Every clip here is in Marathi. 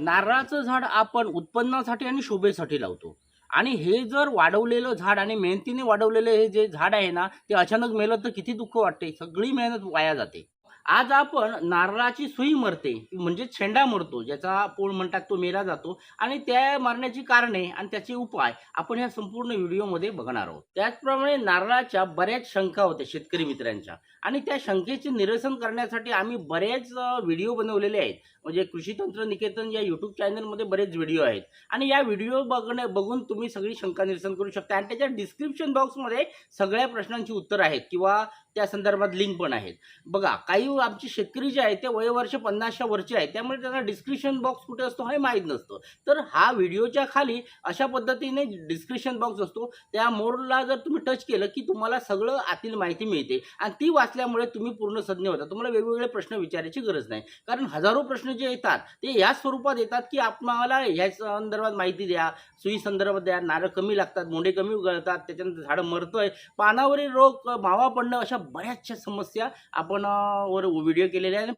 नारळाचं झाड आपण उत्पन्नासाठी आणि शोभेसाठी लावतो आणि हे जर वाढवलेलं झाड आणि मेहनतीने वाढवलेलं हे जे झाड आहे ना, ते अचानक मेलं तर किती दुःख वाटते. सगळी मेहनत वाया जाते. आज आपण नारळाची सुई मरते म्हणजे शेंडा मरतो, ज्याचा पोळ म्हणतात तो मेला जातो आणि त्या मरण्याची कारणे आणि त्याचे उपाय आपण या संपूर्ण व्हिडिओमध्ये बघणार आहोत. त्याचप्रमाणे नारळाच्या बऱ्याच शंका होत्या शेतकरी मित्रांच्या आणि त्या शंकेचे निरसन करण्यासाठी आम्ही बरेच व्हिडिओ बनवलेले आहेत. म्हणजे कृषी तंत्र निकेतन या यूट्यूब चॅनलमध्ये बरेच व्हिडिओ आहेत आणि या व्हिडिओ बघून तुम्ही सगळी शंका निरसन करू शकता आणि त्याच्या डिस्क्रिप्शन बॉक्समध्ये सगळ्या प्रश्नांची उत्तर आहेत किंवा त्या संदर्भात लिंक पण आहेत. बघा, काही आमचे शेतकरी जे आहेत ते वयवर्ष 50च्या वरचे आहेत, त्यामुळे त्यांना डिस्क्रिप्शन बॉक्स कुठे असतो हे माहीत नसतं. तर हा व्हिडिओच्या खाली अशा पद्धतीने डिस्क्रिप्शन बॉक्स असतो, त्या मोरला जर तुम्ही टच केलं की तुम्हाला सगळं आतील माहिती मिळते आणि ती वाचल्यामुळे तुम्ही पूर्ण सज्ञ होता. तुम्हाला वेगवेगळे प्रश्न विचारायची गरज नाही, कारण हजारो प्रश्न जे येतात ते या स्वरूपात येतात की आपल्याला ह्या संदर्भात माहिती द्या, सुई संदर्भात द्या, नारळ कमी लागतात, मोंडे कमी उगळतात, त्याच्यानंतर झाडं मरतोय, पानावरील रोग, मावा पडणं, अशा बऱ्याचशा समस्या आपण वर व्हिडिओ केलेले आहे.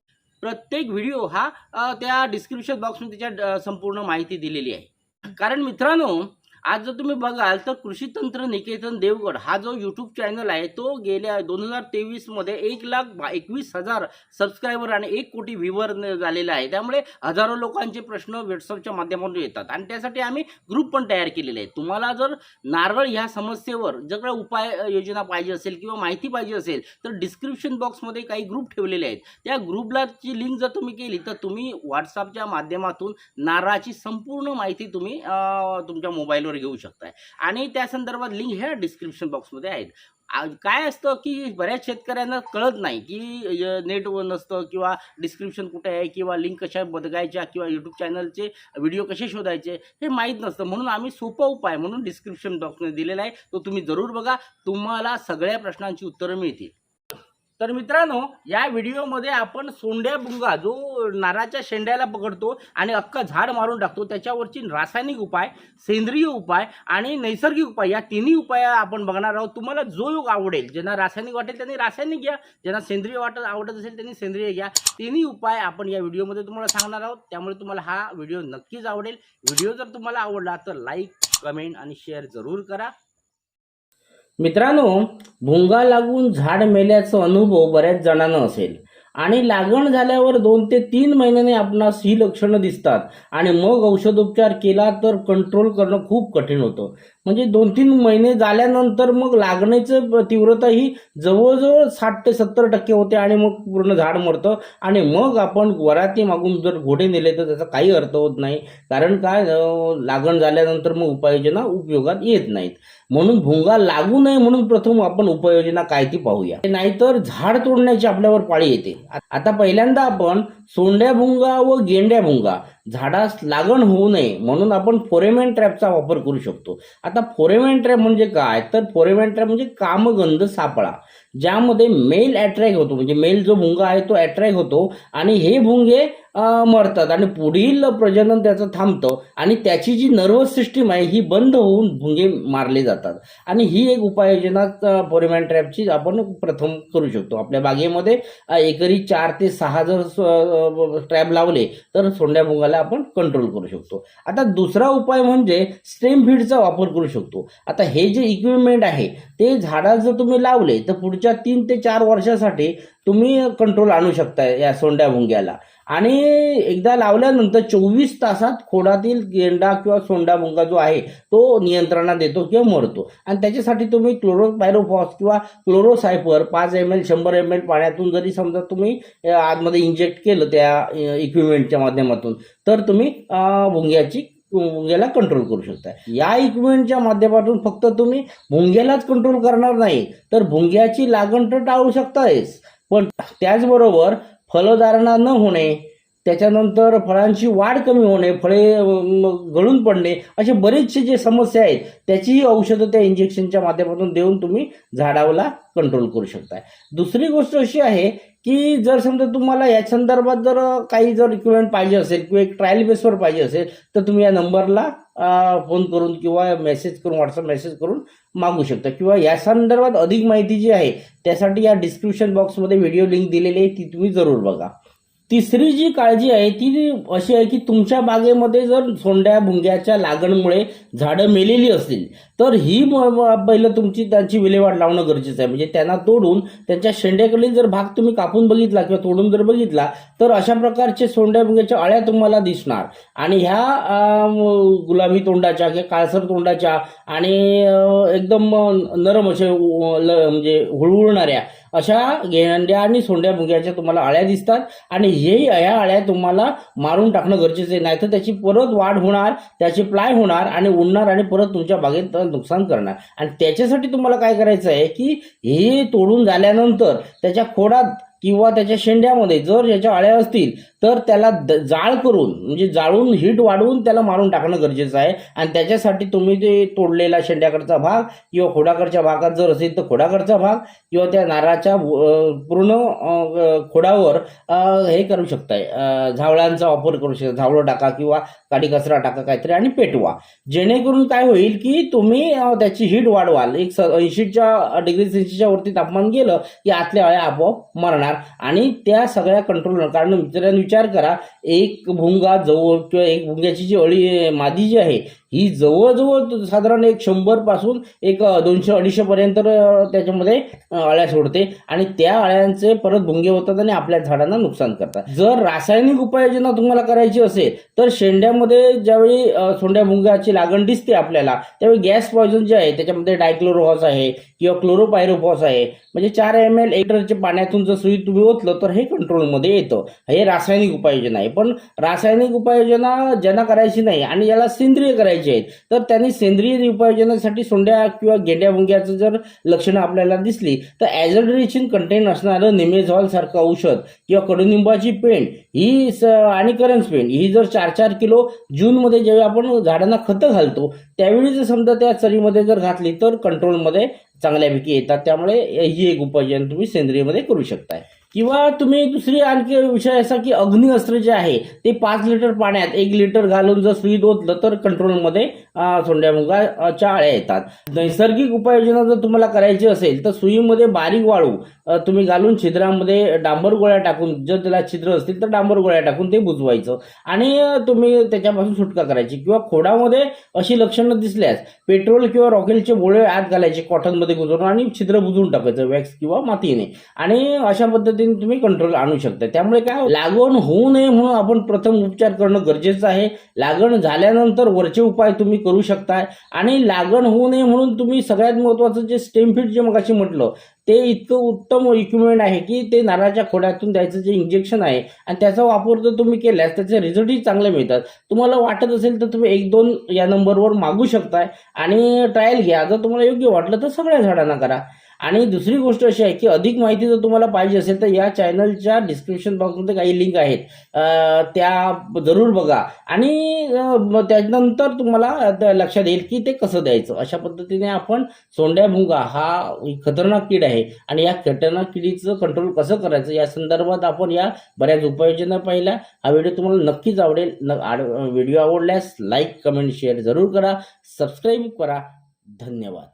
प्रत्येक व्हिडिओ हा त्या डिस्क्रिप्शन बॉक्समध्ये त्याच्या संपूर्ण माहिती दिलेली आहे. कारण मित्रांनो, आज जर तुम्ही बघाल तर कृषी तंत्र निकेतन देवगड हा जो यूट्यूब चॅनल आहे तो गेल्या 2023 मध्ये 1,21,000 सबस्क्रायबर आणि 1 कोटी व्ह्यूवर झालेला आहे. त्यामुळे हजारो लोकांचे प्रश्न व्हॉट्सअपच्या माध्यमातून येतात आणि त्यासाठी आम्ही ग्रुप पण तयार केलेले आहे. तुम्हाला जर नारळ ह्या समस्येवर जर उपाय योजना पाहिजे असेल किंवा माहिती पाहिजे असेल तर डिस्क्रिप्शन बॉक्समध्ये काही ग्रुप ठेवलेले आहेत. त्या ग्रुपला ची लिंक जर तुम्ही केली तर तुम्ही व्हॉट्सअपच्या माध्यमातून नारळाची संपूर्ण माहिती तुम्ही तुमच्या मोबाईलवर घेऊ शकताय आणि त्या संदर्भात लिंक ह्या डिस्क्रिप्शन बॉक्समध्ये आहेत. काय असतं की बऱ्याच शेतकऱ्यांना कळत नाही की नेट नसतं किंवा डिस्क्रिप्शन कुठे आहे किंवा लिंक कशा बदलायच्या किंवा यूट्यूब चॅनलचे व्हिडिओ कसे शोधायचे हे माहीत नसतं. म्हणून आम्ही सोपा उपाय म्हणून डिस्क्रिप्शन बॉक्समध्ये दिलेला आहे, तो तुम्ही जरूर बघा. तुम्हाला सगळ्या प्रश्नांची उत्तरं मिळतील. तर मित्रांनो, या व्हिडिओमध्ये आपण सोंड्याभुंगा जो नारळाच्या शेंड्याला पकडतो आणि अख्खं झाड मारून टाकतो त्याच्यावरची रासायनिक उपाय, सेंद्रिय उपाय आणि नैसर्गिक उपाय या तिन्ही उपाय आपण बघणार आहोत. तुम्हाला जो योग आवडेल, ज्यांना रासायनिक वाटेल त्यांनी रासायनिक घ्या, ज्यांना सेंद्रिय आवडत असेल त्यांनी सेंद्रिय घ्या. तिन्ही उपाय आपण या व्हिडिओमध्ये तुम्हाला सांगणार आहोत. त्यामुळे तुम्हाला हा व्हिडिओ नक्कीच आवडेल. व्हिडिओ जर तुम्हाला आवडला तर लाईक, कमेंट आणि शेअर जरूर करा. मित्रांनो, भुंगा लागून झाड मेल्याचा अनुभव बऱ्याच जणांना असेल आणि लागण झाल्यावर 2 ते 3 महिन्याने आपणास ही लक्षणं दिसतात आणि मग औषधोपचार केला तर कंट्रोल करणं खूप कठीण होतं. म्हणजे 2-3 महिने झाल्यानंतर मग लागण्याचं तीव्रता ही जवळजवळ 60 ते 70% होते आणि मग पूर्ण झाड मरतं आणि मग आपण वराती मागून जर घोडे नेले तर त्याचा काही अर्थ होत नाही. कारण काय, लागण झाल्यानंतर मग उपाययोजना उपयोगात येत नाहीत. म्हणून भुंगा लागू नये म्हणून प्रथम आपण उपाययोजना काय ती पाहूया, नाहीतर झाड तोडण्याची आपल्यावर पाळी येते. आता पहिल्यांदा आपण सोंड्याभुंगा व गेंड्याभुंगा झाडास लागण होऊ नये म्हणून आपण फोरेमेन ट्रॅपचा वापर करू शकतो. आता फोरेमेन ट्रॅप म्हणजे काय, तर फोरेमेन ट्रॅप म्हणजे कामगंध सापळा, ज्यामध्ये मेल अट्रॅक्ट होतो, म्हणजे मेल जो भुंगा आहे तो अट्रॅक्ट होतो आणि हे भुंगे मरतात आणि पुढील प्रजनन त्याचं थांबतं आणि त्याची जी नर्वस सिस्टीम आहे ही बंद होऊन भुंगे मारले जातात. आणि ही एक उपाययोजना फोरेमेन ट्रॅपची आपण प्रथम करू शकतो. आपल्या बागेमध्ये एकरी 4 ते 6 जर ट्रॅप लावले तर सोंड्या भुंगाला आपण कंट्रोल करू शकतो. आता दुसरा उपाय म्हणजे स्टेम फीडचा वापर करू शकतो. आता हे जे इक्विपमेंट आहे ते झाडात जर तुम्ही लावले तर पुढच्या 3 ते 4 वर्षासाठी तुम्ही कंट्रोल आणू शकता या सोंड्या भुंग्याला. आणि एकदा लावल्यानंतर 24 तासात खोडातील गेंडा किंवा सोंडा भुंगा जो आहे तो नियंत्रणात येतो किंवा मरतो. आणि त्याच्यासाठी तुम्ही क्लोरोपायरोफॉस किंवा क्लोरोसायफर 5 ml 100 ml पाण्यातून जरी समजा तुम्ही आतमध्ये इंजेक्ट केलं त्या इक्विपमेंटच्या माध्यमातून तर तुम्ही भुंग्याला कंट्रोल करू शकता. या इक्विपमेंटच्या माध्यमातून फक्त तुम्ही भुंग्यालाच कंट्रोल करणार नाही तर भुंग्याची लागण तर टाळू शकताच, पण त्याचबरोबर फलधारणा न होणे, त्याच्यानंतर फळांची वाढ कमी होणे, फळे गळून पडणे, असे बरेचसे जे समस्या आहेत त्याचीही औषधं त्या इंजेक्शनच्या माध्यमातून देऊन तुम्ही झाडाला कंट्रोल करू शकताय. दुसरी गोष्ट अशी आहे की जर समजा तुम्हाला या संदर्भात जर काही जर इक्विपमेंट पाहिजे असेल किंवा एक ट्रायल बेसवर पाहिजे असेल तर तुम्ही या नंबरला फोन करून किंवा मेसेज करून, व्हॉट्सअप मेसेज करून मागू शकता किंवा या संदर्भात अधिक माहिती जी आहे त्यासाठी या डिस्क्रिप्शन बॉक्समध्ये व्हिडिओ लिंक दिलेली आहे, ती तुम्ही जरूर बघा. तिसरी जी काळजी आहे ती अशी आहे की तुमच्या बागेमध्ये जर सोंड्या भुंग्याच्या लागणमुळे झाडं मेलेली असतील तर ही पहिलं त्यांची विल्हेवाट लावणं गरजेचं आहे. म्हणजे त्यांना तोडून त्यांच्या शेंड्याकडील जर भाग तुम्ही कापून बघितला किंवा तोडून जर बघितला तर अशा प्रकारचे सोंड्या भुंग्याच्या अळ्या तुम्हाला दिसणार. आणि ह्या गुलाबी तोंडाच्या किंवा काळसर तोंडाच्या आणि एकदम नरम असे म्हणजे हुळहुळणाऱ्या अशा गेंड्या आणि सोंड्या भुंग्याच्या तुम्हाला अळ्या दिसतात. आणि ह्या अळ्या तुम्हाला मारून टाकणं गरजेचं आहे, नाहीतर त्याची परत वाढ होणार, त्याची प्लाय होणार आणि उडणार आणि परत तुमच्या बागेत नुकसान करणार. आणि त्याच्यासाठी तुम्हाला काय करायचं आहे की हे तोडून झाल्यानंतर त्याच्या खोडात किंवा त्याच्या शेंड्यामध्ये जर याच्या अळ्या असतील तर त्याला जाळ करून म्हणजे जाळून हीट वाढवून त्याला मारून टाकणं गरजेचं आहे. आणि त्याच्यासाठी तुम्ही ते तोडलेला शेंड्याकडचा भाग किंवा खोडाकडच्या भागात जर असेल तर खोडाकडचा भाग किंवा त्या नारळाच्या पूर्ण खोडावर हे करू शकताय, झावळांचा वापर करू शकता. झावळं टाका किंवा काडी कचरा टाका काहीतरी आणि पेटवा, जेणेकरून काय होईल की तुम्ही त्याची हीट वाढवाल. 80 सेल्सिअसच्या वरती तापमान गेलं की आतल्या अळ्या आपोआप मरणार आणि त्या सगळ्या कंट्रोल. कारण विचार करा, एक भुंगा जवळ किंवा एक भुंग्याची जी अळी मादी जी आहे ही जवळजवळ साधारण 100 पासून 200-250 पर्यंत त्याच्यामध्ये अळ्या सोडते आणि त्या अळ्यांचे परत भुंगे होतात आणि आपल्या झाडांना नुकसान करतात. जर रासायनिक उपाययोजना तुम्हाला करायची असेल तर शेंड्यामध्ये ज्यावेळी सोंड्या भुंग्याची लागण दिसते आपल्याला त्यावेळी गॅस पॉयझन जे आहे त्याच्यामध्ये डायक्लोरोहॉस आहे किंवा क्लोरोपायरोफॉस आहे, म्हणजे 4 ml 1 लिटरच्या पाण्यातून जर सुई तुम्ही ओतलं तर हे कंट्रोलमध्ये येतं. हे रासायनिक उपाययोजना आहे. पण रासायनिक उपाययोजना ज्यांना करायची नाही आणि ज्याला सेंद्रिय करायची आहेत तर त्यांनी सेंद्रिय उपाययोजनासाठी सोंड्या किंवा गेंड्या भुंग्याचं जर लक्षणं आपल्याला दिसली तर ॲझोड्रिचिन कंटेन असणारं निमेझॉल सारखं औषध किंवा कडुनिंबाची पेंड ही आणि करंज पेंड ही जर 4-4 किलो जूनमध्ये जेव्हा आपण झाडांना खतं घालतो त्यावेळी जर समजा त्या चरीमध्ये जर घातली तर कंट्रोलमध्ये चांगल्यापैकी येतात. त्यामुळे ही एक उपाययोजना तुम्ही सेंद्रियमध्ये करू शकताय. किंवा तुम्ही दुसरी आणखी विषय असा की अग्निअस्त्र जे आहे ते 5 लिटर पाण्यात 1 लिटर घालून जर सुईत ओतलं तर कंट्रोलमध्ये सोंड्या भुंगाच्या अळ्या येतात. नैसर्गिक उपाययोजना जर तुम्हाला करायची असेल तर सुईमध्ये बारीक वाळू तुम्ही घालून छिद्रामध्ये डांबर गोळ्या टाकून, जर त्याला छिद्र असतील तर डांबर गोळ्या टाकून ते बुजवायचं आणि तुम्ही त्याच्यापासून सुटका करायची. किंवा खोडामध्ये अशी लक्षणं दिसल्यास पेट्रोल किंवा रॉकेलचे गोळे आत घालायचे कॉटनमध्ये गुंतवून आणि छिद्र बुजवून टाकायचं वॅक्स किंवा मातीने आणि अशा पद्धतीने तुम्ही कंट्रोल आणू शकता. त्यामुळे काय लागण होऊ नये म्हणून आपण प्रथम उपचार करणं गरजेचं आहे. लागण झाल्यानंतर वरचे उपाय तुम्ही करू शकताय आणि लागण होऊ नये म्हणून तुम्ही सगळ्यात महत्त्वाचं जे स्टेम फिट जे मगाशी म्हटलं ते इतकं उत्तम इक्विपमेंट आहे की ते नारळाच्या खोड्यातून द्यायचं जे इंजेक्शन आहे आणि त्याचा वापर जर तुम्ही केल्यास त्याचे रिझल्टही चांगले मिळतात. तुम्हाला वाटत असेल तर तुम्ही 1-2 या नंबरवर मागू शकताय आणि ट्रायल घ्या. जर तुम्हाला योग्य वाटलं तर सगळ्या झाडांना करा. आणि दुसरी गोष्ट अशी आहे की अधिक माहिती जर तुम्हाला पाहिजे असेल तर या चॅनलच्या डिस्क्रिप्शन बॉक्समध्ये काही लिंक आहेत, त्या जरूर बघा आणि त्यानंतर तुम्हाला लक्षात येईल की ते कसं द्यायचं. अशा पद्धतीने आपण सोंड्या भुंगा हा खतरनाक कीड आहे आणि या खतरनाक किडीचं कंट्रोल कसं करायचं या संदर्भात आपण या बऱ्याच उपाययोजना पाहिल्या. हा व्हिडिओ तुम्हाला नक्कीच आवडेल. व्हिडिओ आवडल्यास लाईक, कमेंट, शेअर जरूर करा, सबस्क्राईब करा. धन्यवाद.